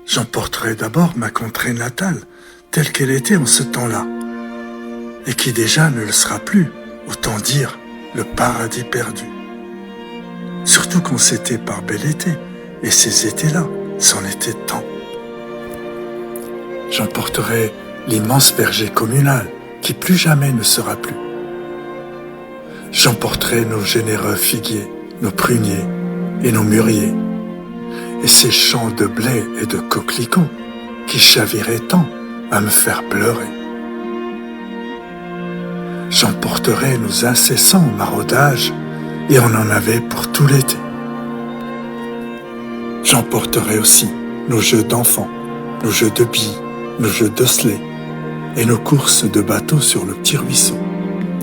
J'emporterai d'abord ma contrée natale, telle qu'elle était en ce temps-là, et qui déjà ne le sera plus, autant dire le paradis perdu. Surtout quand c'était par bel été, et ces étés-là, c'en était tant. J'emporterai l'immense verger communal, qui plus jamais ne sera plus. J'emporterai nos généreux figuiers, nos pruniers et nos mûriers, et ces champs de blé et de coquelicots qui chaviraient tant à me faire pleurer. J'emporterai nos incessants maraudages, et on en avait pour tout l'été. J'emporterai aussi nos jeux d'enfants, nos jeux de billes, nos jeux d'osselets, et nos courses de bateaux sur le petit ruisseau.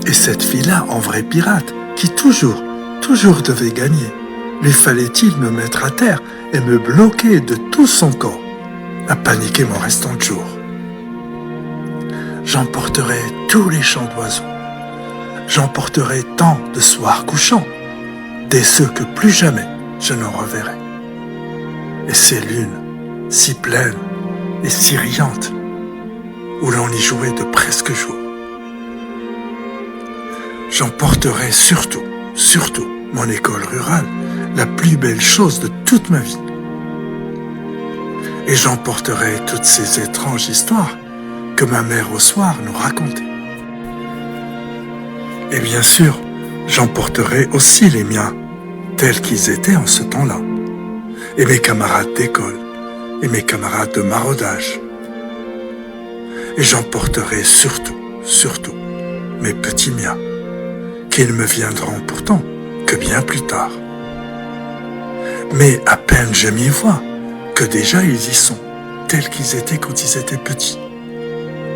Et cette fille-là, en vrai pirate, qui toujours devait gagner, lui fallait-il me mettre à terre et me bloquer de tout son corps, à paniquer mon restant de jour. J'emporterai tous les chants d'oiseaux. J'emporterai tant de soirs couchants, dès ceux que plus jamais je n'en reverrai. Et ces lunes, si pleines et si riantes, où l'on y jouait de presque jour. J'emporterai surtout mon école rurale, la plus belle chose de toute ma vie. Et j'emporterai toutes ces étranges histoires que ma mère au soir nous racontait. Et bien sûr, j'emporterai aussi les miens, tels qu'ils étaient en ce temps-là, et mes camarades d'école, et mes camarades de maraudage. Et j'emporterai surtout, mes petits miens, qui ne me viendront pourtant que bien plus tard. Mais à peine je m'y vois, que déjà ils y sont, tels qu'ils étaient quand ils étaient petits.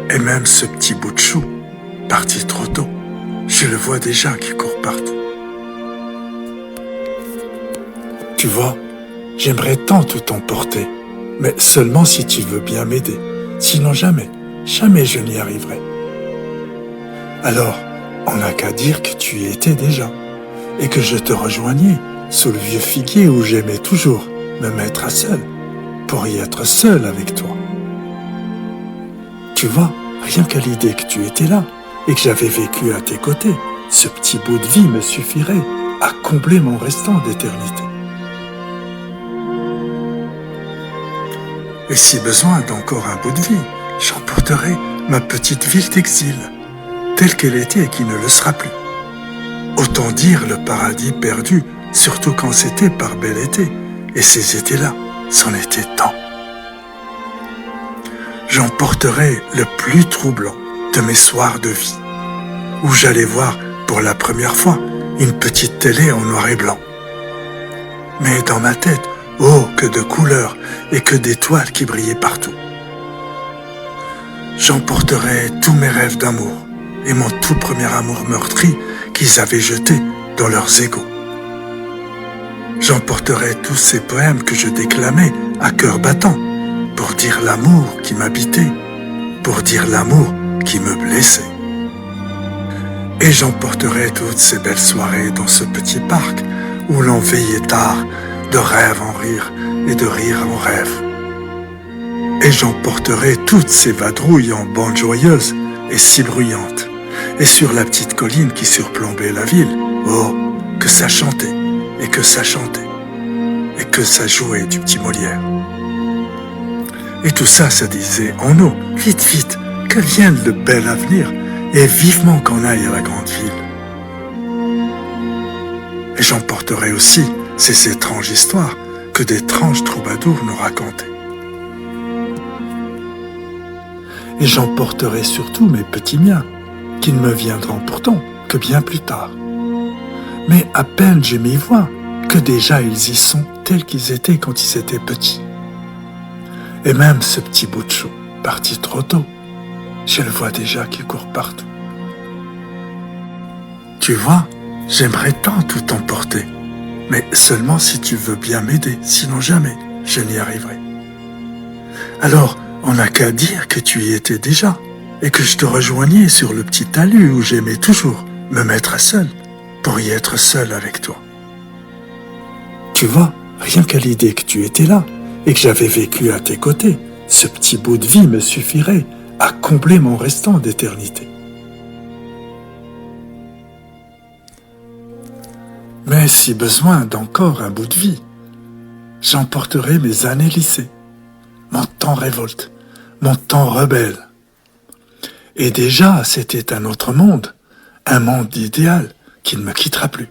Et même ce petit bout de chou, parti trop tôt, je le vois déjà qui court partout. Tu vois, j'aimerais tant tout emporter, mais seulement si tu veux bien m'aider. Sinon jamais je n'y arriverai. Alors, on n'a qu'à dire que tu y étais déjà, et que je te rejoignais sous le vieux figuier où j'aimais toujours me mettre à seul, pour y être seul avec toi. Tu vois, rien qu'à l'idée que tu étais là, et que j'avais vécu à tes côtés, ce petit bout de vie me suffirait à combler mon restant d'éternité. Et si besoin d'encore un bout de vie, j'emporterai ma petite ville d'exil, telle qu'elle était et qui ne le sera plus. Autant dire le paradis perdu, surtout quand c'était par bel été, et ces étés-là, c'en était tant. J'emporterai le plus troublant de mes soirs de vie, où j'allais voir pour la première fois une petite télé en noir et blanc. Mais dans ma tête, oh, que de couleurs et que d'étoiles qui brillaient partout. J'emporterai tous mes rêves d'amour et mon tout premier amour meurtri qu'ils avaient jeté dans leurs égaux. J'emporterai tous ces poèmes que je déclamais à cœur battant pour dire l'amour qui m'habitait, pour dire l'amour qui me blessait. Et j'emporterai toutes ces belles soirées dans ce petit parc où l'on veillait tard, de rêve en rire et de rire en rêve. Et j'emporterai toutes ces vadrouilles en bandes joyeuses et si bruyantes, et sur la petite colline qui surplombait la ville, oh, que ça chantait, et que ça chantait, et que ça jouait du petit Molière. Et tout ça, ça disait en nous, vite, que vienne le bel avenir, et vivement qu'on aille à la grande ville. Et j'emporterai aussi ces étranges histoires que d'étranges troubadours nous racontaient. Et j'emporterai surtout mes petits miens, qui ne me viendront pourtant que bien plus tard. Mais à peine je m'y vois, que déjà ils y sont tels qu'ils étaient quand ils étaient petits. Et même ce petit bout de chou, parti trop tôt, je le vois déjà qui court partout. Tu vois, j'aimerais tant tout emporter, mais seulement si tu veux bien m'aider, sinon jamais je n'y arriverai. Alors, on n'a qu'à dire que tu y étais déjà, et que je te rejoignais sur le petit talus où j'aimais toujours me mettre à seul, pour y être seul avec toi. Tu vois, rien qu'à l'idée que tu étais là, et que j'avais vécu à tes côtés, ce petit bout de vie me suffirait à combler mon restant d'éternité. Mais si besoin d'encore un bout de vie, j'emporterai mes années lycée, mon temps révolte, mon temps rebelle. Et déjà, c'était un autre monde, un monde idéal qui ne me quittera plus.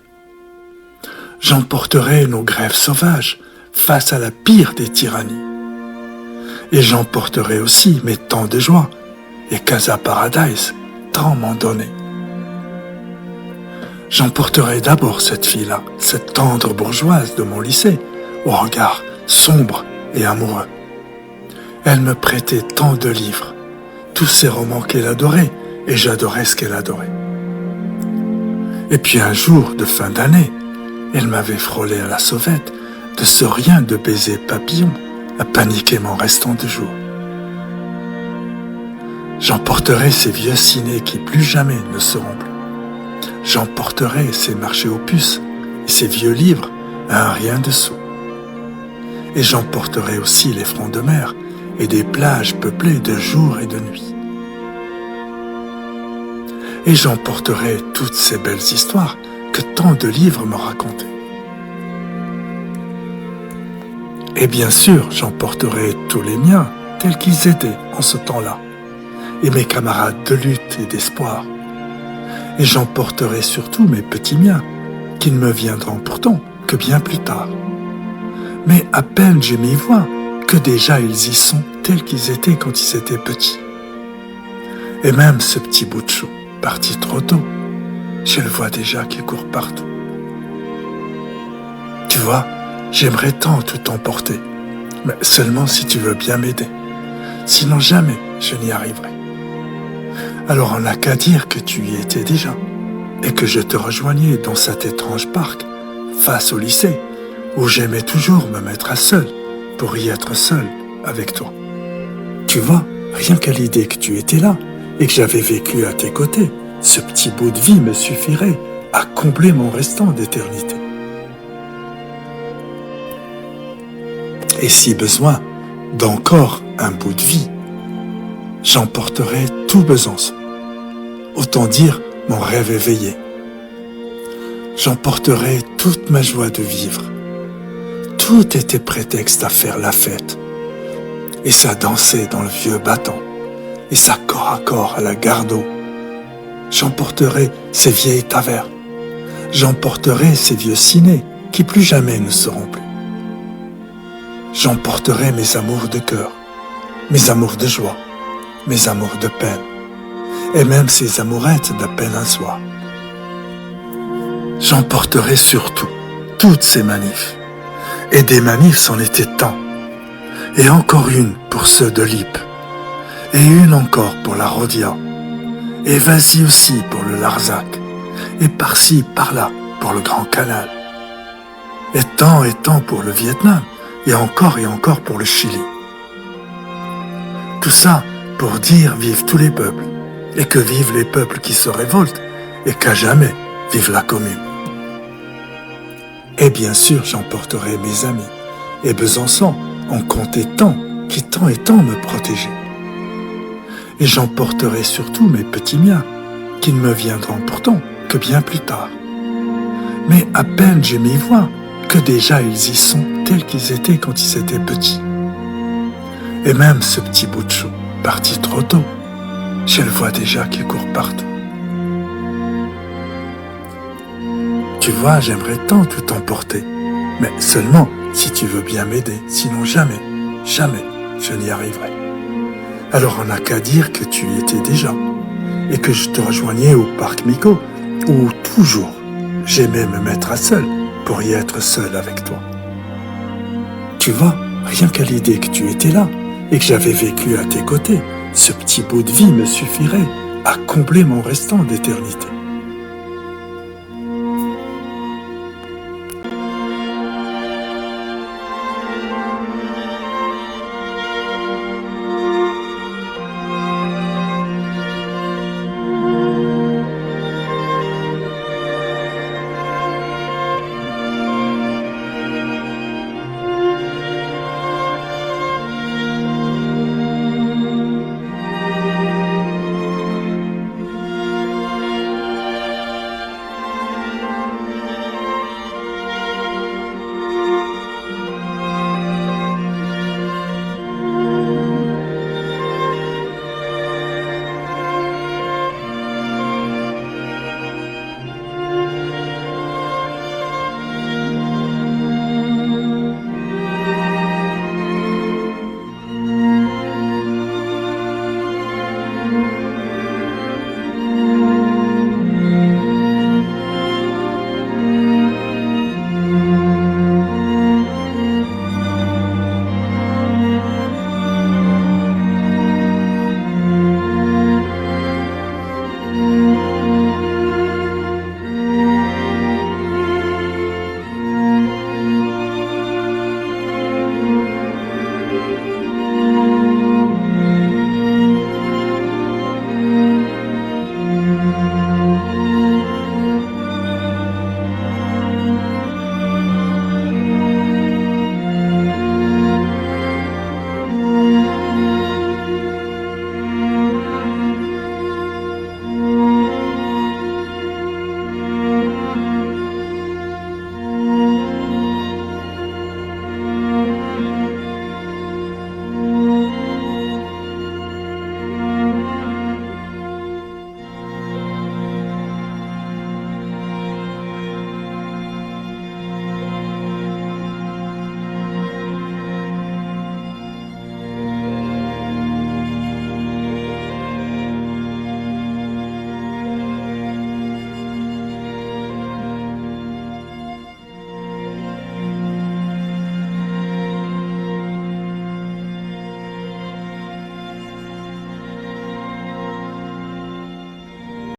J'emporterai nos grèves sauvages face à la pire des tyrannies. Et j'emporterai aussi mes temps de joie et Casa Paradise, tant m'en donner. J'emporterai d'abord cette fille-là, cette tendre bourgeoise de mon lycée, au regard sombre et amoureux. Elle me prêtait tant de livres, tous ces romans qu'elle adorait, et j'adorais ce qu'elle adorait. Et puis un jour de fin d'année, elle m'avait frôlé à la sauvette de ce rien de baiser papillon à paniquer mon restant de jour. J'emporterai ces vieux cinés qui plus jamais ne seront plus. J'emporterai ces marchés aux puces et ces vieux livres à un rien dessous. Et j'emporterai aussi les fronts de mer et des plages peuplées de jour et de nuit. Et j'emporterai toutes ces belles histoires que tant de livres me racontaient. Et bien sûr, j'emporterai tous les miens tels qu'ils étaient en ce temps-là, et mes camarades de lutte et d'espoir. Et j'emporterai surtout mes petits miens, qui ne me viendront pourtant que bien plus tard. Mais à peine je m'y vois, que déjà ils y sont tels qu'ils étaient quand ils étaient petits. Et même ce petit bout de chou, parti trop tôt, je le vois déjà qui court partout. Tu vois, j'aimerais tant tout emporter, mais seulement si tu veux bien m'aider. Sinon jamais je n'y arriverai. Alors on n'a qu'à dire que tu y étais déjà, et que je te rejoignais dans cet étrange parc, face au lycée, où j'aimais toujours me mettre à seul, pour y être seul avec toi. Tu vois, rien qu'à l'idée que tu étais là, et que j'avais vécu à tes côtés, ce petit bout de vie me suffirait à combler mon restant d'éternité. Et si besoin d'encore un bout de vie, j'emporterai tout Besançon, autant dire mon rêve éveillé. J'emporterai toute ma joie de vivre. Tout était prétexte à faire la fête, et ça dansait dans le vieux battant, et ça corps à corps à la gare d'eau. J'emporterai ces vieilles tavernes, j'emporterai ces vieux cinés qui plus jamais ne seront plus. J'emporterai mes amours de cœur, mes amours de joie, mes amours de peine, et même ces amourettes d'à peine un soir. J'emporterai surtout toutes ces manifs, et des manifs c'en était tant, et encore une pour ceux de l'Ypres, et une encore pour la Rhodia, et vas-y aussi pour le Larzac, et par-ci, par-là pour le Grand Canal, et tant pour le Vietnam, et encore pour le Chili. Tout ça pour dire vivent tous les peuples, et que vivent les peuples qui se révoltent, et qu'à jamais vive la commune. Et bien sûr, j'emporterai mes amis, et Besançon en comptait tant, qui tant et tant me protégeaient. Et j'emporterai surtout mes petits miens, qui ne me viendront pourtant que bien plus tard. Mais à peine je m'y vois, que déjà ils y sont tels qu'ils étaient quand ils étaient petits. Et même ce petit bout de chou, parti trop tôt, je le vois déjà qui court partout. Tu vois, j'aimerais tant tout emporter, mais seulement si tu veux bien m'aider, sinon jamais je n'y arriverai. Alors on n'a qu'à dire que tu y étais déjà, et que je te rejoignais au parc Mico, où toujours j'aimais me mettre à seul pour y être seul avec toi. Tu vois, rien qu'à l'idée que tu étais là, et que j'avais vécu à tes côtés, ce petit bout de vie me suffirait à combler mon restant d'éternité.